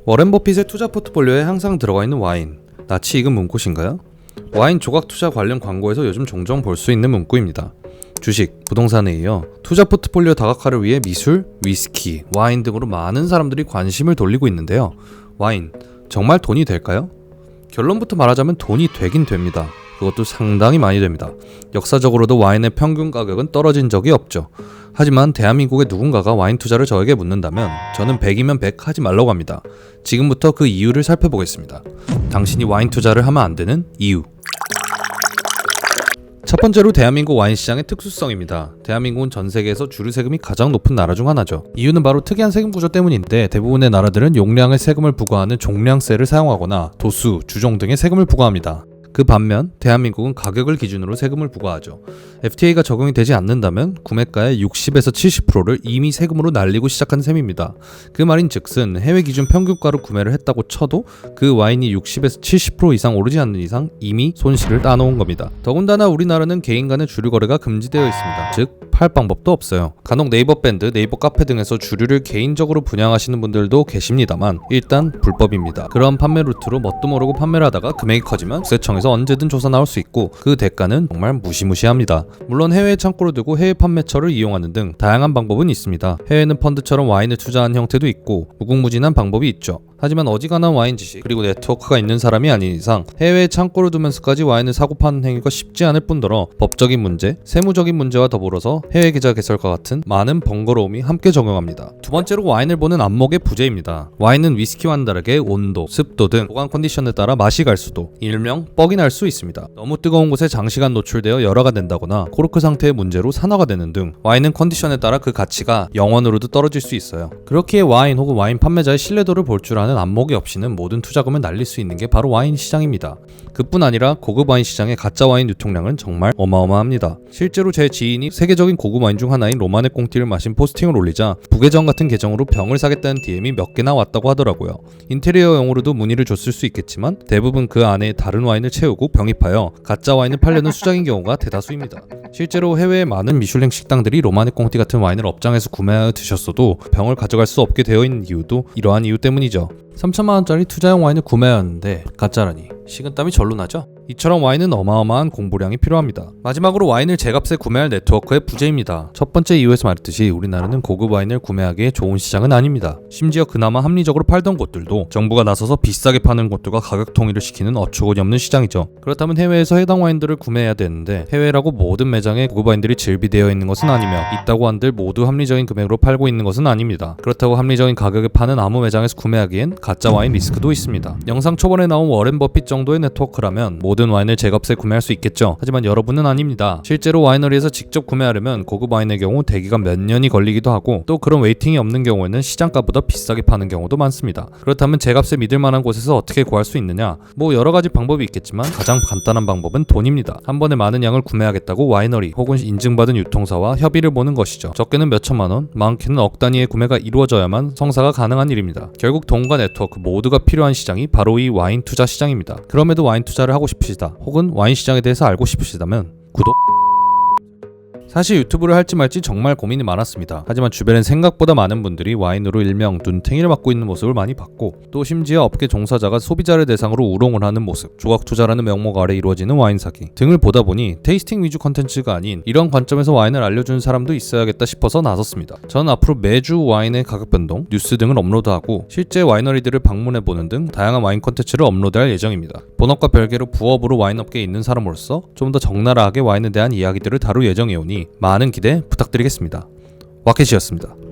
워렌 버핏의 투자 포트폴리오에 항상 들어가 있는 와인, 낯이 익은 문구신가요? 와인 조각 투자 관련 광고에서 요즘 종종 볼 수 있는 문구입니다. 주식, 부동산에 이어 투자 포트폴리오 다각화를 위해 미술, 위스키, 와인 등으로 많은 사람들이 관심을 돌리고 있는데요. 와인, 정말 돈이 될까요? 결론부터 말하자면 돈이 되긴 됩니다. 그것도 상당히 많이 됩니다. 역사적으로도 와인의 평균 가격은 떨어진 적이 없죠. 하지만 대한민국의 누군가가 와인 투자를 저에게 묻는다면 저는 100이면 100 하지 말라고 합니다. 지금부터 그 이유를 살펴보겠습니다. 당신이 와인 투자를 하면 안 되는 이유. 첫 번째로 대한민국 와인 시장의 특수성입니다. 대한민국은 전 세계에서 주류 세금이 가장 높은 나라 중 하나죠. 이유는 바로 특이한 세금 구조 때문인데 대부분의 나라들은 용량의 세금을 부과하는 종량세를 사용하거나 도수, 주종 등의 세금을 부과합니다. 그 반면 대한민국은 가격을 기준으로 세금을 부과하죠. FTA가 적용이 되지 않는다면 구매가의 60에서 70%를 이미 세금으로 날리고 시작한 셈입니다. 그 말인즉슨 해외 기준 평균가로 구매를 했다고 쳐도 그 와인이 60에서 70% 이상 오르지 않는 이상 이미 손실을 따놓은 겁니다. 더군다나 우리나라는 개인 간의 주류 거래가 금지되어 있습니다. 즉 팔 방법도 없어요. 간혹 네이버 밴드, 네이버 카페 등에서 주류를 개인적으로 분양하시는 분들도 계십니다만 일단 불법입니다. 그런 판매 루트로 뭣도 모르고 판매를 하다가 금액이 커지면 국세청에서 언제든 조사 나올 수 있고 그 대가는 정말 무시무시합니다. 물론 해외에 창고를 두고 해외 판매처를 이용하는 등 다양한 방법은 있습니다. 해외는 펀드처럼 와인을 투자하는 형태도 있고 무궁무진한 방법이 있죠. 하지만 어지간한 와인 지식 그리고 네트워크가 있는 사람이 아닌 이상 해외에 창고를 두면서까지 와인을 사고 파는 행위가 쉽지 않을 뿐더러 법적인 문제, 세무적인 문제와 더불어서 해외 계좌 개설과 같은 많은 번거로움이 함께 적용합니다. 두 번째로 와인을 보는 안목의 부재입니다. 와인은 위스키와는 다르게 온도, 습도 등 보관 컨디션에 따라 맛이 갈 수도, 일명 뻑이 날 수 있습니다. 너무 뜨거운 곳에 장시간 노출되어 열화가 된다거나 코르크 상태의 문제로 산화가 되는 등 와인은 컨디션에 따라 그 가치가 0원으로도 떨어질 수 있어요. 그렇기에 와인 혹은 와인 판매자의 신뢰도를 볼 줄 아는 안목이 없이는 모든 투자금을 날릴 수 있는 게 바로 와인 시장입니다. 그뿐 아니라 고급 와인 시장의 가짜 와인 유통량은 정말 어마어마합니다. 실제로 제 지인이 세계적인 고급 와인 중 하나인 로마네 꽁티를 마신 포스팅을 올리자 부계정 같은 계정으로 병을 사겠다는 DM이 몇 개나 왔다고 하더라고요. 인테리어용으로도 문의를 줬을 수 있겠지만 대부분 그 안에 다른 와인을 채우고 병입하여 가짜 와인을 팔려는 수작인 경우가 대다수입니다. 실제로 해외의 많은 미슐랭 식당들이 로마네 꽁티 같은 와인을 업장에서 구매하여 드셨어도 병을 가져갈 수 없게 되어 있는 이유도 이러한 이유 때문이죠. 3천만원짜리 투자용 와인을 구매하였는데 가짜라니 식은땀이 절로 나죠? 이처럼 와인은 어마어마한 공부량이 필요합니다. 마지막으로 와인을 제값에 구매할 네트워크의 부재입니다. 첫 번째 이유에서 말했듯이 우리나라는 고급 와인을 구매하기에 좋은 시장은 아닙니다. 심지어 그나마 합리적으로 팔던 곳들도 정부가 나서서 비싸게 파는 곳들과 가격 통일을 시키는 어처구니 없는 시장이죠. 그렇다면 해외에서 해당 와인들을 구매해야 되는데 해외라고 모든 매장에 고급 와인들이 즐비되어 있는 것은 아니며 있다고 한들 모두 합리적인 금액으로 팔고 있는 것은 아닙니다. 그렇다고 합리적인 가격에 파는 아무 매장에서 구매하기엔 가짜 와인 리스크도 있습니다. 영상 초반에 나온 워렌 버핏 정도의 네트워크라면 모든 와인을 제값에 구매할 수 있겠죠. 하지만 여러분은 아닙니다. 실제로 와이너리에서 직접 구매하려면 고급 와인의 경우 대기가 몇 년이 걸리기도 하고 또 그런 웨이팅이 없는 경우에는 시장가보다 비싸게 파는 경우도 많습니다. 그렇다면 제값에 믿을 만한 곳에서 어떻게 구할 수 있느냐? 뭐 여러 가지 방법이 있겠지만 가장 간단한 방법은 돈입니다. 한 번에 많은 양을 구매하겠다고 와이너리 혹은 인증받은 유통사와 협의를 보는 것이죠. 적게는 몇 천만 원, 많게는 억 단위의 구매가 이루어져야만 성사가 가능한 일입니다. 결국 돈과 네트워크 모두가 필요한 시장이 바로 이 와인 투자 시장입니다. 그럼에도 와인 투자를 하고 싶으시다 혹은 와인 시장에 대해서 알고 싶으시다면 구독! 사실 유튜브를 할지 말지 정말 고민이 많았습니다. 하지만 주변엔 생각보다 많은 분들이 와인으로 일명 눈탱이를 맞고 있는 모습을 많이 봤고 또 심지어 업계 종사자가 소비자를 대상으로 우롱을 하는 모습, 조각 투자라는 명목 아래 이루어지는 와인 사기 등을 보다 보니 테이스팅 위주 컨텐츠가 아닌 이런 관점에서 와인을 알려주는 사람도 있어야겠다 싶어서 나섰습니다. 저는 앞으로 매주 와인의 가격 변동, 뉴스 등을 업로드하고 실제 와이너리들을 방문해보는 등 다양한 와인 컨텐츠를 업로드할 예정입니다. 본업과 별개로 부업으로 와인 업계에 있는 사람으로서 좀 더 적나라하게 와인에 대한 이야기들을 다룰 예정이오니 많은 기대 부탁드리겠습니다. 와켓이었습니다.